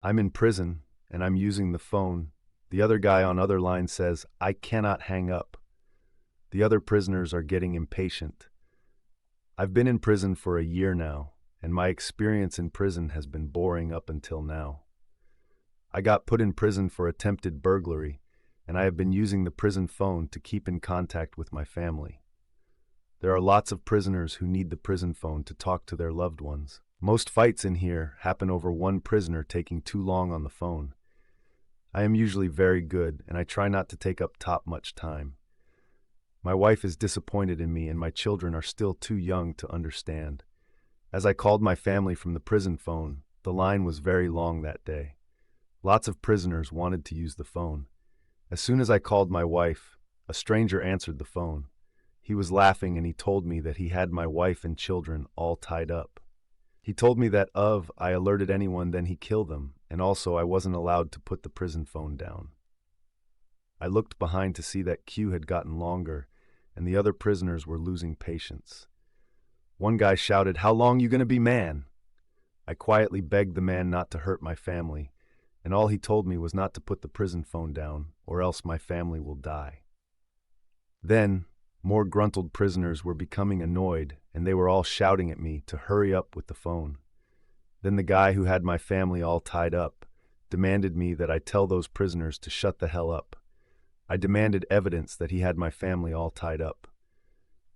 I'm in prison and I'm using the phone. The other guy on other line says, I cannot hang up. The other prisoners are getting impatient. I've been in prison for a year now, and my experience in prison has been boring up until now. I got put in prison for attempted burglary, and I have been using the prison phone to keep in contact with my family. There are lots of prisoners who need the prison phone to talk to their loved ones. Most fights in here happen over one prisoner taking too long on the phone. I am usually very good, and I try not to take up top much time. My wife is disappointed in me, and my children are still too young to understand. As I called my family from the prison phone, the line was very long that day. Lots of prisoners wanted to use the phone. As soon as I called my wife, a stranger answered the phone. He was laughing and he told me that he had my wife and children all tied up. He told me that I alerted anyone, then he killed them, and also I wasn't allowed to put the prison phone down. I looked behind to see that queue had gotten longer, and the other prisoners were losing patience. One guy shouted, "How long you gonna be, man?" I quietly begged the man not to hurt my family, and all he told me was not to put the prison phone down, or else my family will die. Then, more gruntled prisoners were becoming annoyed, and they were all shouting at me to hurry up with the phone. Then the guy who had my family all tied up demanded me that I tell those prisoners to shut the hell up. I demanded evidence that he had my family all tied up.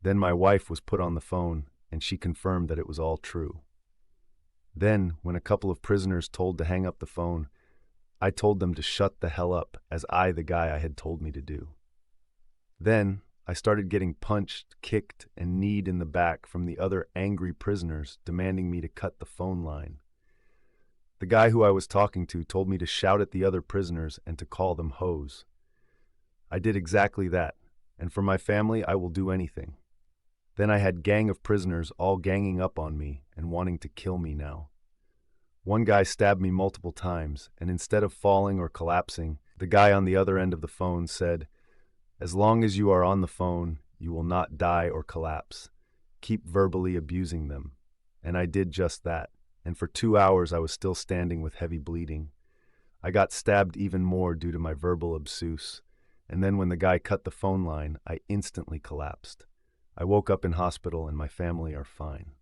Then my wife was put on the phone, and she confirmed that it was all true. Then, when a couple of prisoners told to hang up the phone, I told them to shut the hell up, as the guy I had told me to do. Then, I started getting punched, kicked, and kneed in the back from the other angry prisoners demanding me to cut the phone line. The guy who I was talking to told me to shout at the other prisoners and to call them hoes. I did exactly that, and for my family I will do anything. Then I had gang of prisoners all ganging up on me and wanting to kill me now. One guy stabbed me multiple times, and instead of falling or collapsing, the guy on the other end of the phone said, "As long as you are on the phone, you will not die or collapse. Keep verbally abusing them." And I did just that, and for 2 hours I was still standing with heavy bleeding. I got stabbed even more due to my verbal abuse, and then when the guy cut the phone line, I instantly collapsed. I woke up in hospital and my family are fine.